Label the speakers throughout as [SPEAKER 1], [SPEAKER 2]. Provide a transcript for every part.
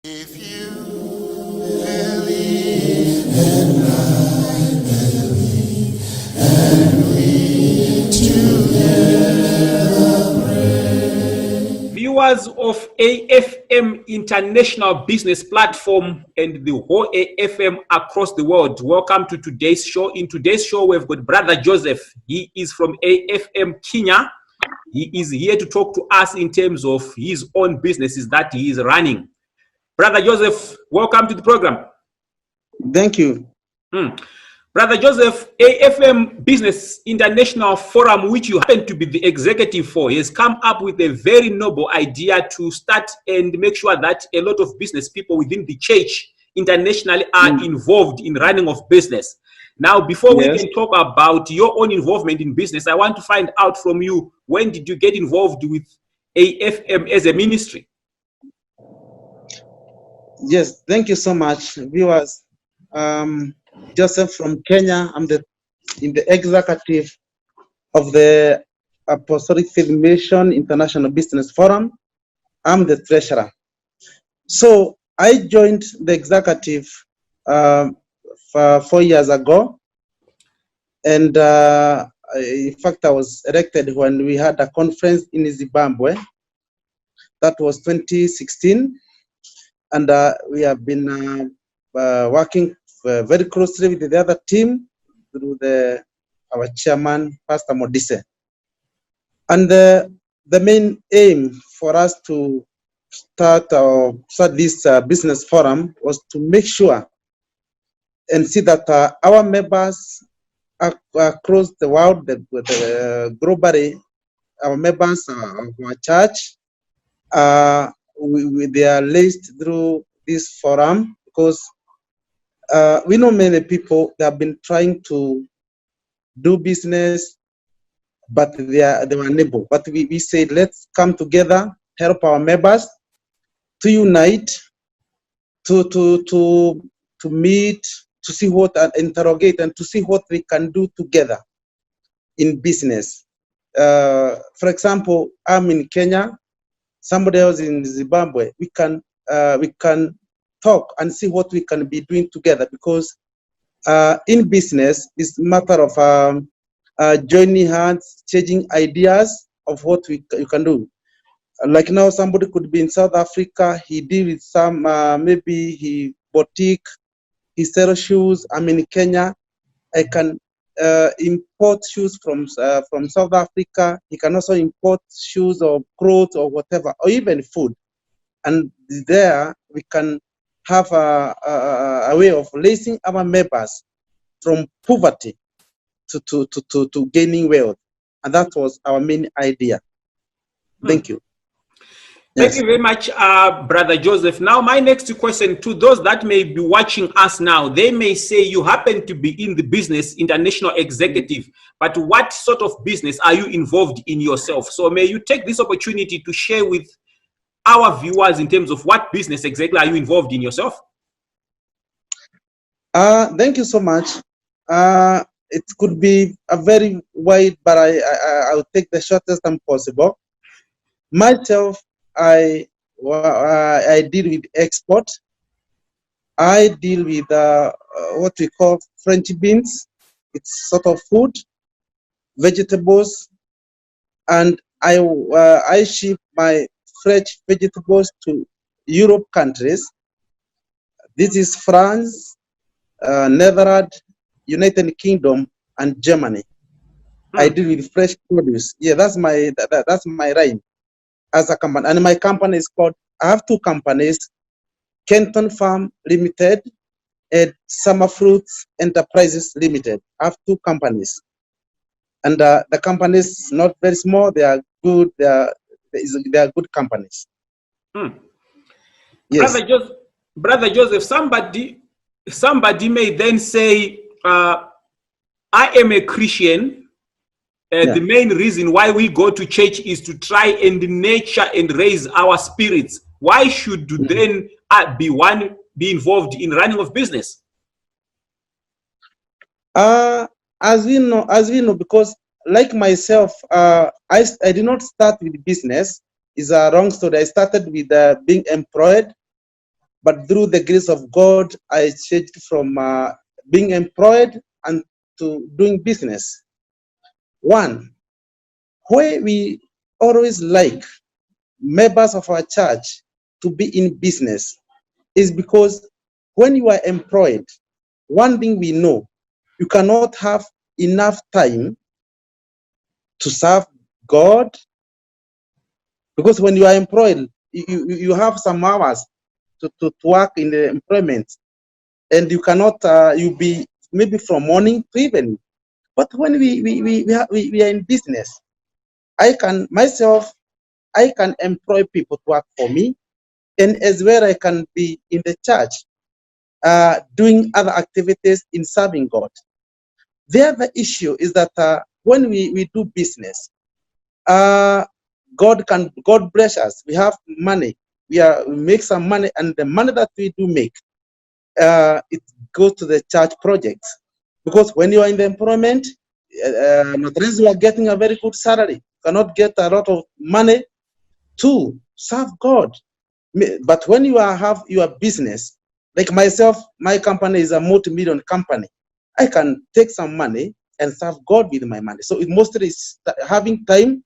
[SPEAKER 1] If you believe and I believe and we together pray.
[SPEAKER 2] Viewers of AFM International Business Platform and the whole AFM across the world, welcome to today's show. In today's show, we've got Brother Joseph. He is from AFM Kenya. He is here to talk to us in terms of his own businesses that he is running. Brother Joseph, welcome to the program.
[SPEAKER 3] Thank you.
[SPEAKER 2] Brother Joseph, AFM Business International Forum, which you happen to be the executive for, has come up with a very noble idea to start and make sure that a lot of business people within the church internationally are involved in running of business. Now, before we can talk about your own involvement in business, I want to find out from you, when did you get involved with AFM as a ministry?
[SPEAKER 3] Yes, thank you so much, viewers. Joseph from Kenya. I'm in the executive of the Apostolic Faith Mission International Business Forum. I'm the treasurer. So I joined the executive 4 years ago, and in fact I was elected when we had a conference in Zimbabwe. That was 2016. And we have been working very closely with the other team through our chairman, Pastor Modise. And the main aim for us to start this business forum was to make sure and see that our members across the world, globally, our members of our church, they are laced through this forum, because we know many people that have been trying to do business, but they were unable. But we said, let's come together, help our members to unite, to meet, to see what, and interrogate, and to see what we can do together in business. For example, I'm in Kenya. Somebody else in Zimbabwe, we can talk and see what we can be doing together, because in business it's a matter of joining hands, changing ideas of what you can do. Like now, somebody could be in South Africa, he deal with some, maybe he boutique, he sells shoes. I'm in Kenya, I can import shoes from South Africa. He can also import shoes or clothes or whatever, or even food. And there we can have a way of raising our members from poverty to gaining wealth. And that was our main idea. Thank you.
[SPEAKER 2] Thank you very much, Brother Joseph. Now, my next question to those that may be watching us now, they may say you happen to be in the business international executive, but what sort of business are you involved in yourself? So may you take this opportunity to share with our viewers in terms of what business exactly are you involved in yourself?
[SPEAKER 3] Thank you so much. It could be a very wide, but I'll take the shortest time possible. Myself, I deal with export. I deal with what we call French beans. It's sort of food, vegetables, and I ship my fresh vegetables to Europe countries. This is France, Netherlands, United Kingdom, and Germany. I deal with fresh produce. Yeah, that's my rhyme. As a company, and my company is called, I have two companies, Kenton Farm Limited and Summer Fruits Enterprises Limited. I have two companies, and the companies not very small. They are good. They are good companies. Yes,
[SPEAKER 2] Brother Joseph. Somebody may then say, "I am a Christian. The main reason why we go to church is to try and nurture and raise our spirits. Why should then be involved in running of business?"
[SPEAKER 3] As we know, because like myself, I did not start with business. It's a wrong story. I started with being employed. but through the grace of God, I changed from being employed and to doing business. One, where we always like members of our church to be in business is because when you are employed, one thing we know, you cannot have enough time to serve God, because when you are employed, you have some hours to work in the employment, and you cannot, you be maybe from morning to evening. But when we are in business, I can employ people to work for me, and as well I can be in the church doing other activities in serving God. The other issue is that when we do business, God bless us. We have money. We make some money, and the money that we do make, it goes to the church projects. Because when you are in the employment, not least you are getting a very good salary. You cannot get a lot of money to serve God. But when you have your business, like myself, my company is a multi-million company. I can take some money and serve God with my money. So it mostly is having time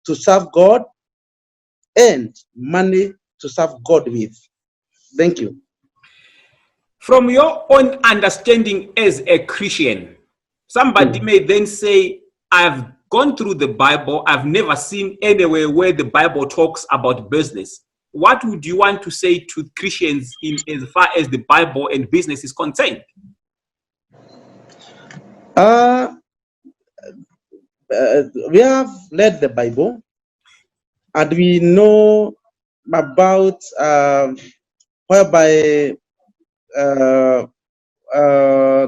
[SPEAKER 3] to serve God and money to serve God with. Thank you.
[SPEAKER 2] From your own understanding as a Christian, somebody may then say, I've gone through the Bible, I've never seen anywhere where the Bible talks about business. What would you want to say to Christians in as far as the Bible and business is concerned?
[SPEAKER 3] We have read the Bible, and we know about whereby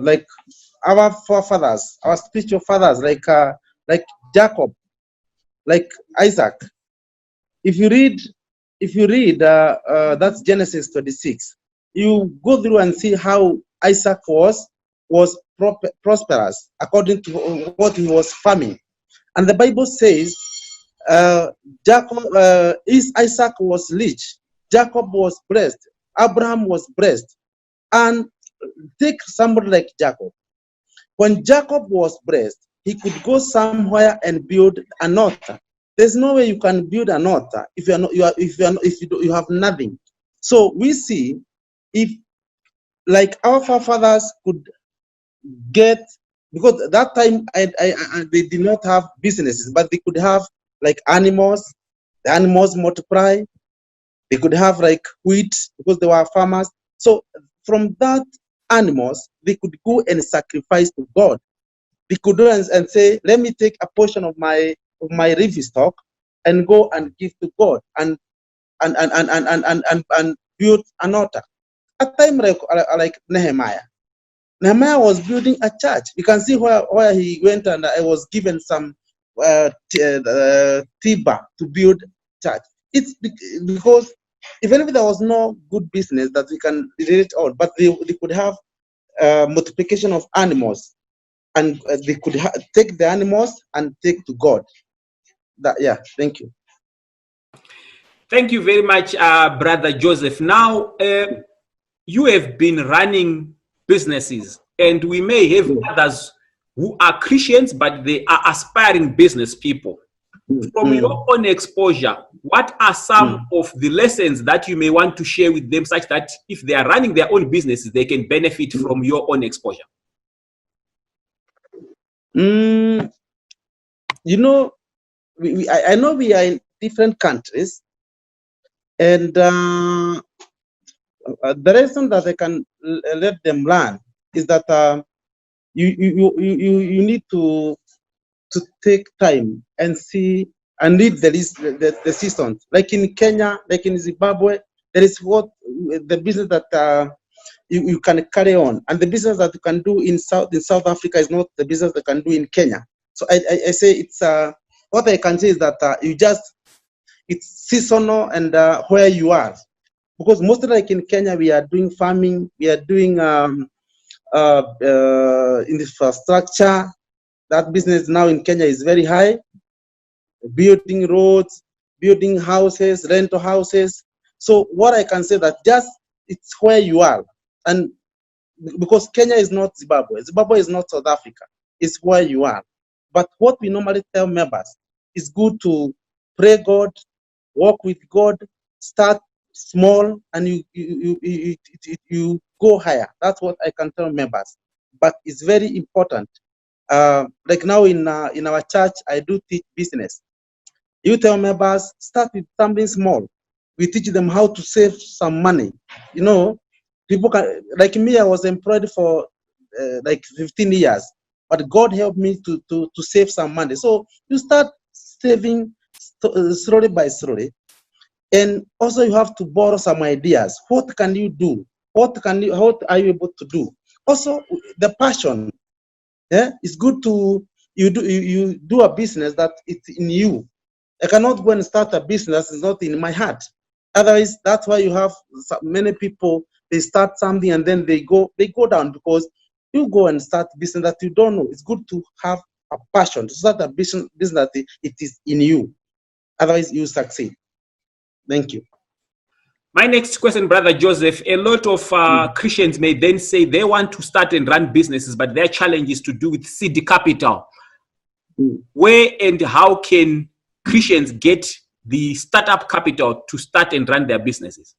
[SPEAKER 3] like our forefathers, our spiritual fathers, like Jacob, like Isaac. If you read that's Genesis 26, you go through and see how Isaac was prosperous according to what he was farming. And the Bible says Isaac was rich, Jacob was blessed, Abraham was blessed. And take somebody like Jacob. When Jacob was blessed, he could go somewhere and build an altar. There's no way you can build an altar if you have nothing. So we see, if like our forefathers could get, because at that time they did not have businesses, but they could have like animals. The animals multiply. They could have like wheat because they were farmers. So from that animals, they could go and sacrifice to God. They could do and say, let me take a portion of my livestock and go and give to God and build an altar. At time like Nehemiah. Nehemiah was building a church. You can see where he went, and I was given some timber to build church. It's because even if there was no good business that we can relate on, but they could have multiplication of animals, and they could take the animals and take to God. Thank you.
[SPEAKER 2] Thank you very much, Brother Joseph. Now, you have been running businesses, and we may have others who are Christians, but they are aspiring business people. From your own exposure, what are some of the lessons that you may want to share with them, such that if they are running their own businesses, they can benefit from your own exposure?
[SPEAKER 3] You know, I know we are in different countries, and the lesson that I can let them learn is that you need to take time and see and read the seasons. Like in Kenya, like in Zimbabwe, there is what the business that you can carry on, and the business that you can do in South Africa is not the business that you can do in Kenya. So I say it's what I can say is that it's seasonal and where you are, because mostly like in Kenya we are doing farming, we are doing infrastructure. That business now in Kenya is very high, building roads, building houses, rental houses. So what I can say that just it's where you are. And because Kenya is not Zimbabwe, Zimbabwe is not South Africa, it's where you are. But what we normally tell members is good to pray God, walk with God, start small, and you go higher. That's what I can tell members. But it's very important. Like now in our church, I do teach business. You tell members, start with something small. We teach them how to save some money. You know, people can, like me, I was employed for like 15 years, but God helped me to save some money. So you start saving slowly by slowly. And also you have to borrow some ideas. What can you do? What are you able to do? Also, the passion. Yeah, it's good to you do a business that it's in you. I cannot go and start a business that's not in my heart. Otherwise, that's why you have many people, they start something and then they go down, because you go and start business that you don't know. It's good to have a passion to start a business that it is in you. Otherwise, you succeed. Thank you.
[SPEAKER 2] My next question, Brother Joseph, a lot of Christians may then say they want to start and run businesses, but their challenge is to do with seed capital. Where and how can Christians get the startup capital to start and run their businesses?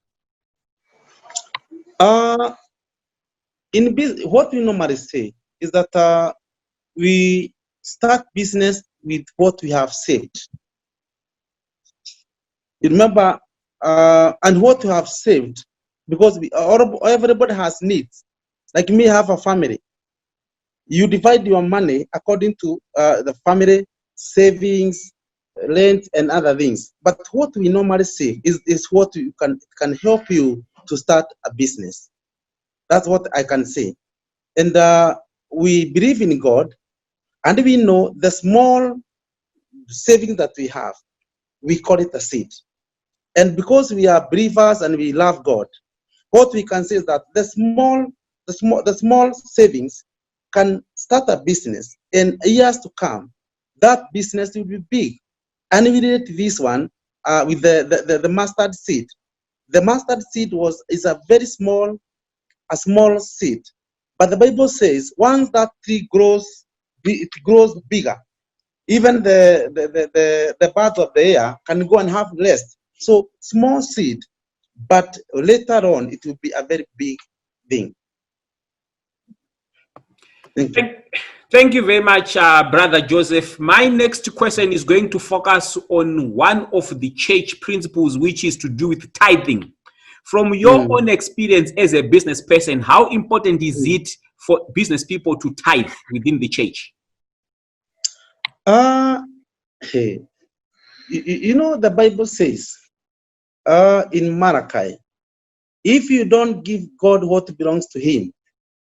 [SPEAKER 3] What we normally say is that we start business with what we have saved. You remember, and what you have saved, because everybody has needs. Like me, have a family. You divide your money according to the family savings, rent, and other things. But what we normally say is what you can help you to start a business. That's what I can say. And we believe in God, and we know the small savings that we have, we call it a seed. And because we are believers and we love God, what we can say is that the small savings can start a business, and years to come, that business will be big. And we did this one with the mustard seed. The mustard seed is a very small seed, but the Bible says once that tree grows, it grows bigger. Even the birds of the air can go and have rest. So small seed, but later on it will be a very big thing. Thank you.
[SPEAKER 2] Thank you very much, Brother Joseph. My next question is going to focus on one of the church principles, which is to do with tithing. From your own experience as a business person, how important is it for business people to tithe within the church?
[SPEAKER 3] Hey, you know, the Bible says in Malachi, if you don't give God what belongs to him,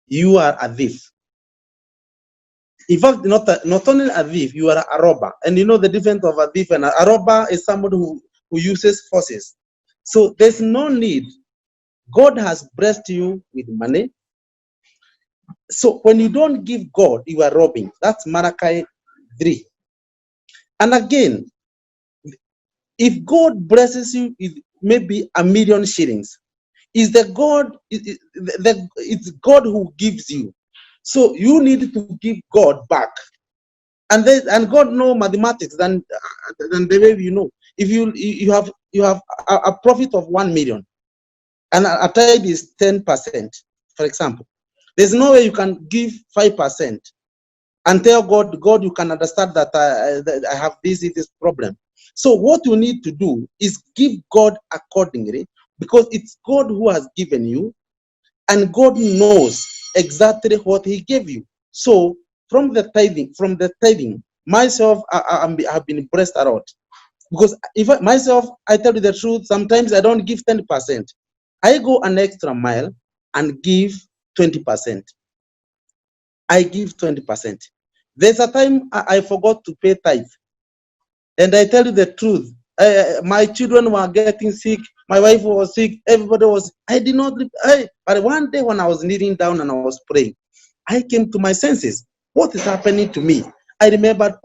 [SPEAKER 3] you are a thief. In fact, not only a thief, you are a robber. And you know the difference of a thief and a robber is somebody who uses forces. So there's no need. God has blessed you with money. So when you don't give God, you are robbing. That's Malachi 3. And again, if God blesses you with maybe 1 million shillings, it's God who gives you. So you need to give God back. And God knows mathematics than the way you know. If you have a profit of 1 million, and a tithe is 10%, for example, there's no way you can give 5% and tell God, you can understand that I have this problem. So what you need to do is give God accordingly, because it's God who has given you, and God knows exactly what he gave you. So from the tithing, myself, I have been blessed a lot. Because I tell you the truth, sometimes I don't give 10%. I go an extra mile and give 20%. I give 20%. There's a time I forgot to pay tithe. And I tell you the truth, my children were getting sick, my wife was sick, everybody was, I did not, but one day when I was kneeling down and I was praying, I came to my senses. What is happening to me? I remembered,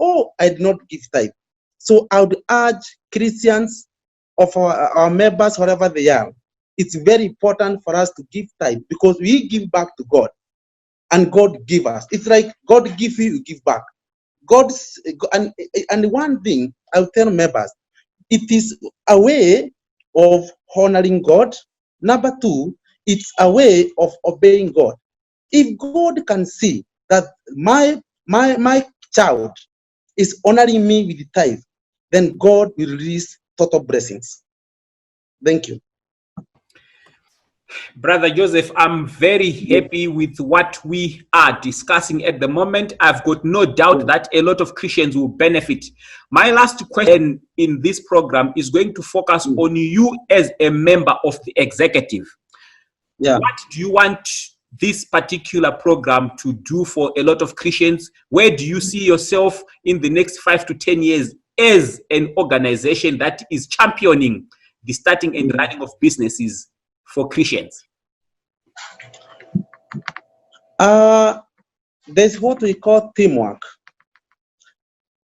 [SPEAKER 3] I did not give tithe. So I would urge Christians of our members, wherever they are, it's very important for us to give tithe because we give back to God and God give us. It's like God give you, you give back. And one thing I'll tell members, it is a way of honoring God. Number two, it's a way of obeying God. If God can see that my child is honoring me with the tithe, then God will release total blessings. Thank you.
[SPEAKER 2] Brother Joseph, I'm very happy with what we are discussing at the moment. I've got no doubt that a lot of Christians will benefit. My last question in this program is going to focus on you as a member of the executive.
[SPEAKER 3] Yeah.
[SPEAKER 2] What do you want this particular program to do for a lot of Christians? Where do you see yourself in the next 5 to 10 years as an organization that is championing the starting and running of businesses for Christians?
[SPEAKER 3] There's what we call teamwork.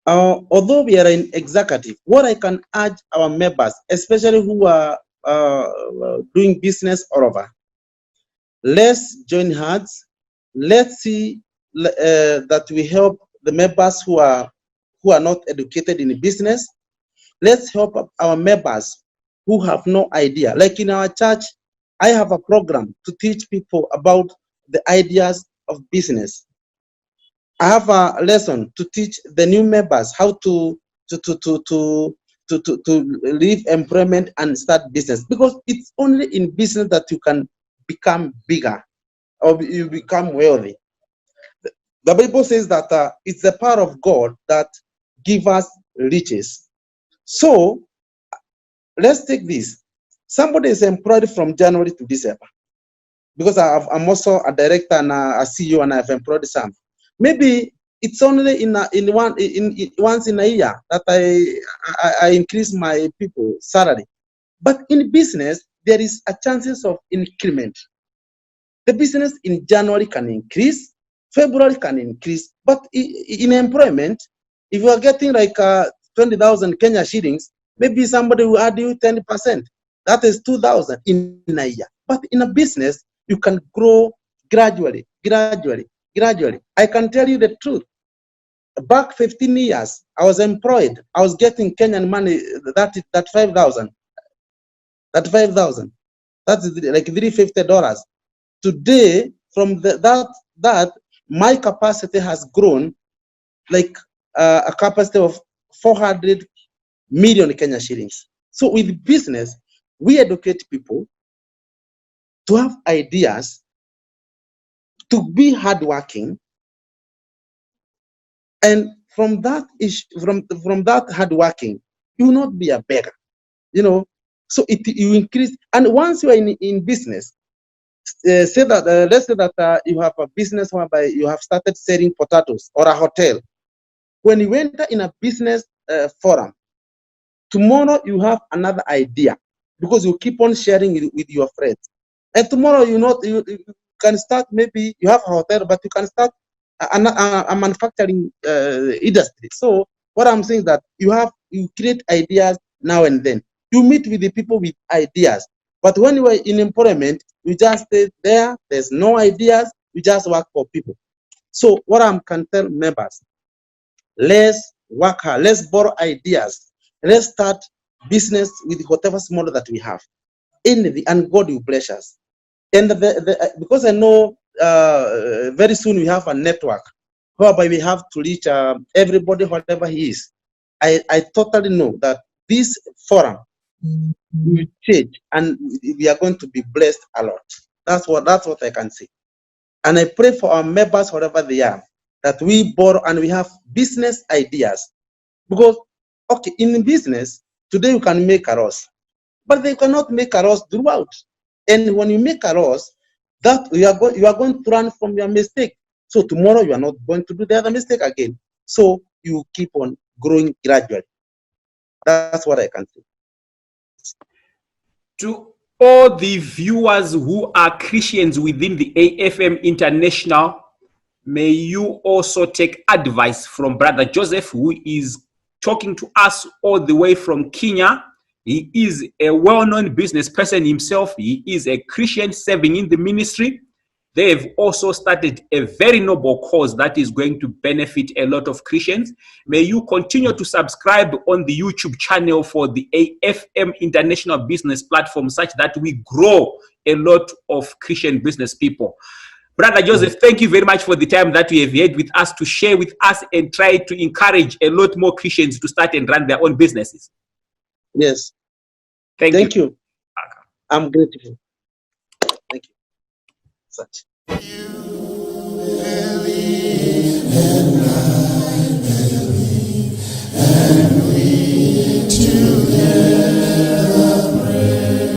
[SPEAKER 3] Although we are in executive, what I can urge our members, especially who are doing business all over, let's join hands. Let's see that we help the members who are not educated in business. Let's help our members who have no idea. Like in our church, I have a program to teach people about the ideas of business. I have a lesson to teach the new members how to leave employment and start business, because it's only in business that you can become bigger or you become wealthy. The Bible says that it's the power of God that gives us riches. So let's take this. Somebody is employed from January to December, because I'm also a director and a CEO, and I've employed some. Maybe it's only once in a year that I increase my people's salary. But in business, there is a chances of increment. The business in January can increase, February can increase, but in employment, if you are getting like 20,000 Kenya shillings, maybe somebody will add you 10%. That is 2,000 in a year. But in a business, you can grow gradually. I can tell you the truth. Back 15 years, I was employed. I was getting Kenyan money, that 5,000. That 5,000. That's like $350. Today, from that, my capacity has grown like a capacity of 400 million Kenya shillings. So with business, we educate people to have ideas, to be hardworking, and from that hardworking, you will not be a beggar, So you increase, and once you are in business, let's say that you have a business whereby you have started selling potatoes or a hotel. When you enter in a business forum, tomorrow you have another idea, because you keep on sharing it with your friends. And tomorrow you can start, maybe you have a hotel, but you can start a manufacturing industry. So what I'm saying is that you create ideas now and then. You meet with the people with ideas. But when you are in employment, you just stay there, there's no ideas, you just work for people. So what I can tell members, let's work hard, let's borrow ideas, let's start business with whatever model that we have. And God will bless us. And because I know very soon we have a network whereby we have to reach everybody, whatever he is. I totally know that this forum will change, and we are going to be blessed a lot. That's what I can say. And I pray for our members, wherever they are, that we borrow and we have business ideas. Because, okay, in business, today you can make a loss, but they cannot make a loss throughout. And when you make a loss, that you are going to run from your mistake. So tomorrow you are not going to do the other mistake again. So you keep on growing gradually. That's what I can say.
[SPEAKER 2] To all the viewers who are Christians within the AFM International, may you also take advice from Brother Joseph, who is talking to us all the way from Kenya. He is a well-known business person himself. He is a Christian serving in the ministry. They've also started a very noble cause that is going to benefit a lot of Christians. May you continue to subscribe on the YouTube channel for the AFM International Business Platform, such that we grow a lot of Christian business people. Brother Joseph, thank you very much for the time that you have had with us to share with us and try to encourage a lot more Christians to start and run their own businesses.
[SPEAKER 3] Yes.
[SPEAKER 2] Thank you.
[SPEAKER 3] I'm grateful. Thank you. Such.
[SPEAKER 1] You believe in God.